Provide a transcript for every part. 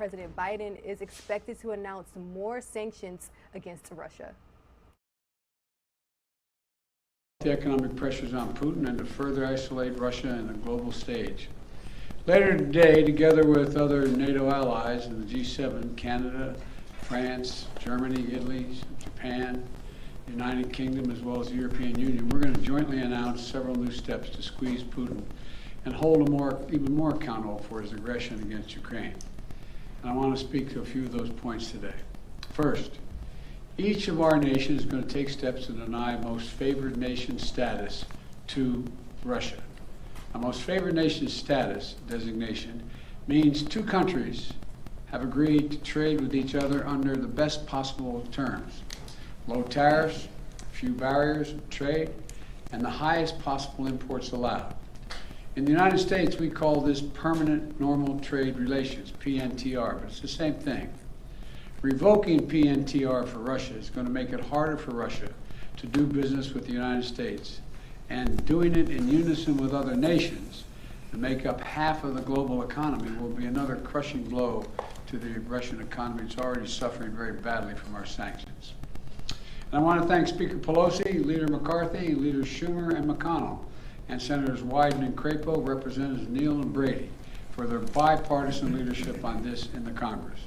President Biden is expected to announce more sanctions against Russia. The economic pressures on Putin and to further isolate Russia in the global stage. Later today, together with other NATO allies in the G7, Canada, France, Germany, Italy, Japan, the United Kingdom, as well as the European Union, we're going to jointly announce several new steps to squeeze Putin and hold him even more accountable for his aggression against Ukraine. And I want to speak to a few of those points today. First, each of our nations is going to take steps to deny most favored nation status to Russia. A most favored nation status designation means two countries have agreed to trade with each other under the best possible terms. Low tariffs, few barriers of trade, and the highest possible imports allowed. In the United States, we call this permanent normal trade relations, PNTR, but it's the same thing. Revoking PNTR for Russia is going to make it harder for Russia to do business with the United States, and doing it in unison with other nations to make up half of the global economy will be another crushing blow to the Russian economy. It's already suffering very badly from our sanctions. And I want to thank Speaker Pelosi, Leader McCarthy, Leaders Schumer and McConnell, and Senators Wyden and Crapo, Representatives Neal and Brady, for their bipartisan leadership on this in the Congress.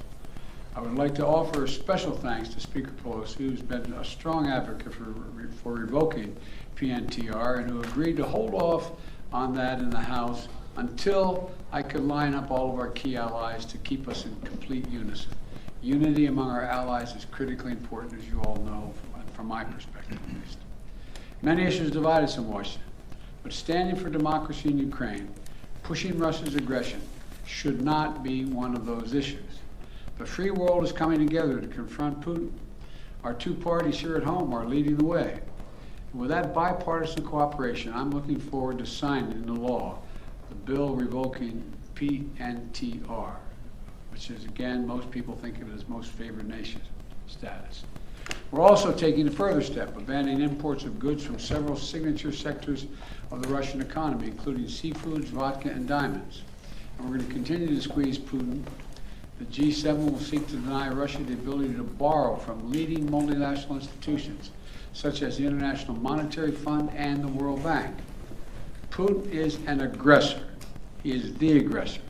I would like to offer a special thanks to Speaker Pelosi, who's been a strong advocate for revoking PNTR and who agreed to hold off on that in the House until I could line up all of our key allies to keep us in complete unison. Unity among our allies is critically important, as you all know, from my perspective at least. Many issues divide us in Washington, but standing for democracy in Ukraine, pushing Russia's aggression, should not be one of those issues. The free world is coming together to confront Putin. Our two parties here at home are leading the way. And with that bipartisan cooperation, I'm looking forward to signing into law the bill revoking PNTR, which is, again, most people think of it as most favored nation status. We're also taking a further step of banning imports of goods from several signature sectors of the Russian economy, including seafoods, vodka, and diamonds. And we're going to continue to squeeze Putin. The G7 will seek to deny Russia the ability to borrow from leading multinational institutions, such as the International Monetary Fund and the World Bank. Putin is an aggressor. He is the aggressor.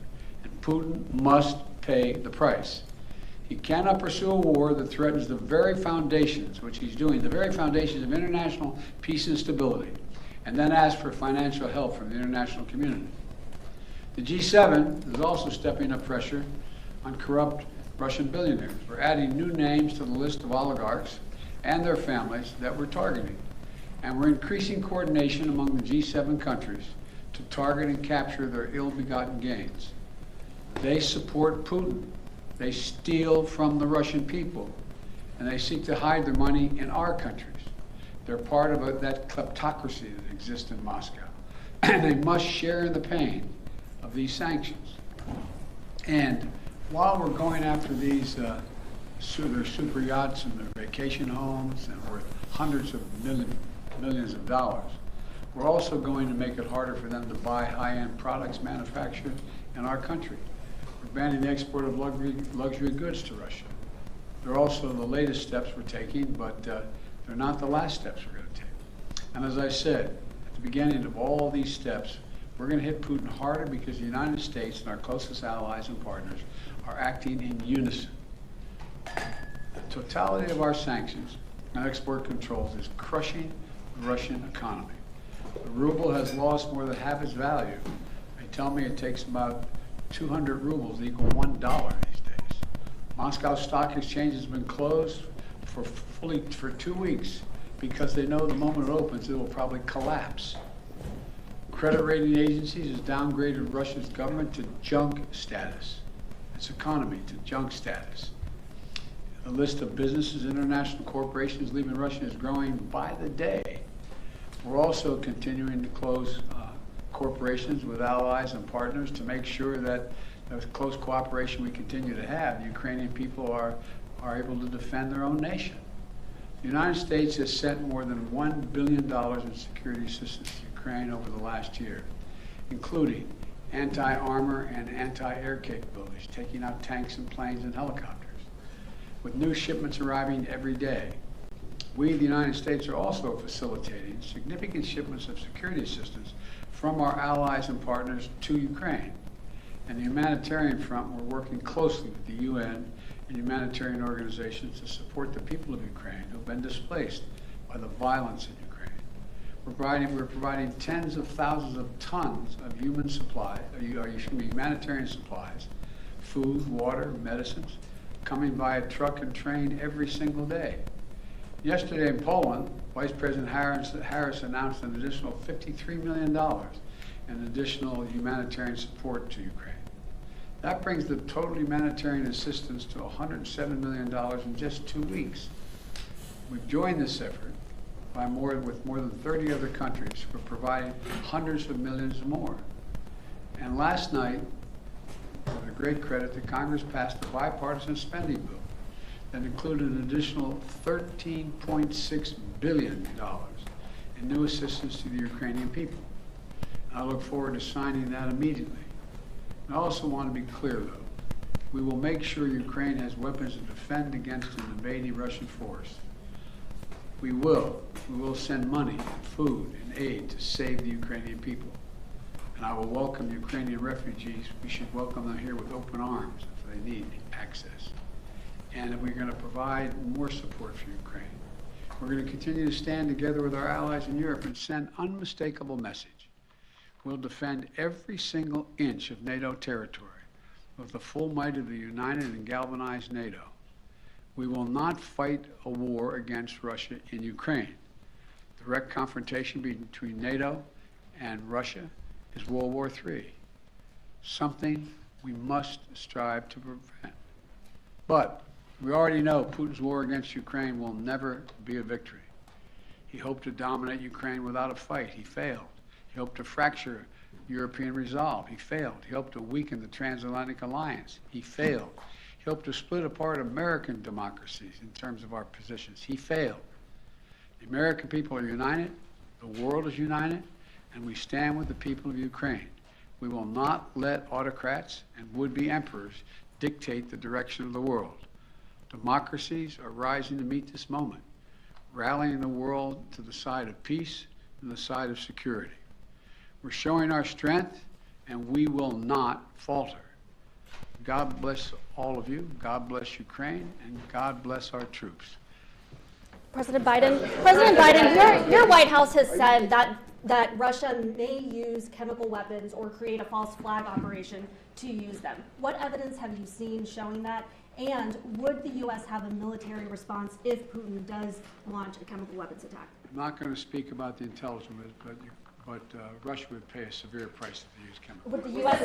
And Putin must pay the price. He cannot pursue a war that threatens the very foundations, which he's doing, the very foundations of international peace and stability, and then ask for financial help from the international community. The G7 is also stepping up pressure on corrupt Russian billionaires. We're adding new names to the list of oligarchs and their families that we're targeting. And we're increasing coordination among the G7 countries to target and capture their ill-begotten gains. They support Putin. They steal from the Russian people, and they seek to hide their money in our countries. They're part of that kleptocracy that exists in Moscow. And they must share in the pain of these sanctions. And while we're going after these their super yachts and their vacation homes and worth hundreds of millions of dollars, we're also going to make it harder for them to buy high-end products manufactured in our country. We're banning the export of luxury goods to Russia. They're also the latest steps we're taking, but they're not the last steps we're going to take. And as I said at the beginning of all these steps, we're going to hit Putin harder because the United States and our closest allies and partners are acting in unison. The totality of our sanctions and export controls is crushing the Russian economy. The ruble has lost more than half its value. They tell me it takes about 200 rubles to equal $1 these days. Moscow Stock Exchange has been closed for 2 weeks because they know the moment it opens, it will probably collapse. Credit rating agencies has downgraded Russia's government to junk status, its economy to junk status. The list of businesses, international corporations leaving Russia is growing by the day. We're also continuing to close corporations with allies and partners to make sure that the close cooperation we continue to have, the Ukrainian people are able to defend their own nation. The United States has sent more than $1 billion in security assistance to Ukraine over the last year, including anti-armor and anti-air capabilities, taking out tanks and planes and helicopters, with new shipments arriving every day. We, the United States, are also facilitating significant shipments of security assistance from our allies and partners to Ukraine. And the humanitarian front, we're working closely with the UN and humanitarian organizations to support the people of Ukraine who have been displaced by the violence in Ukraine. We're providing tens of thousands of tons of humanitarian supplies, food, water, medicines, coming via truck and train every single day. Yesterday in Poland, Vice President Harris announced an additional $53 million in additional humanitarian support to Ukraine. That brings the total humanitarian assistance to $107 million in just 2 weeks. We've joined this effort with more than 30 other countries who are providing hundreds of millions more. And last night, with a great credit, the Congress passed a bipartisan spending bill that included an additional $13.6 billion in new assistance to the Ukrainian people. I look forward to signing that immediately. I also want to be clear, though. We will make sure Ukraine has weapons to defend against an invading Russian force. We will send money and food and aid to save the Ukrainian people. And I will welcome Ukrainian refugees. We should welcome them here with open arms if they need access. And we're going to provide more support for Ukraine. We're going to continue to stand together with our allies in Europe and send unmistakable message. We'll defend every single inch of NATO territory with the full might of the united and galvanized NATO. We will not fight a war against Russia in Ukraine. Direct confrontation between NATO and Russia is World War III, something we must strive to prevent. But we already know Putin's war against Ukraine will never be a victory. He hoped to dominate Ukraine without a fight. He failed. He hoped to fracture European resolve. He failed. He hoped to weaken the transatlantic alliance. He failed. He hoped to split apart American democracies in terms of our positions. He failed. The American people are united. The world is united. And we stand with the people of Ukraine. We will not let autocrats and would-be emperors dictate the direction of the world. Democracies are rising to meet this moment, rallying the world to the side of peace and the side of security. We're showing our strength, and we will not falter. God bless all of you. God bless Ukraine, and God bless our troops. President Biden, your White House has said that Russia may use chemical weapons or create a false flag operation to use them. What evidence have you seen showing that? And would the U.S. have a military response if Putin does launch a chemical weapons attack? I'm not going to speak about the intelligence, but Russia would pay a severe price if they use chemical weapons. Would the U.S.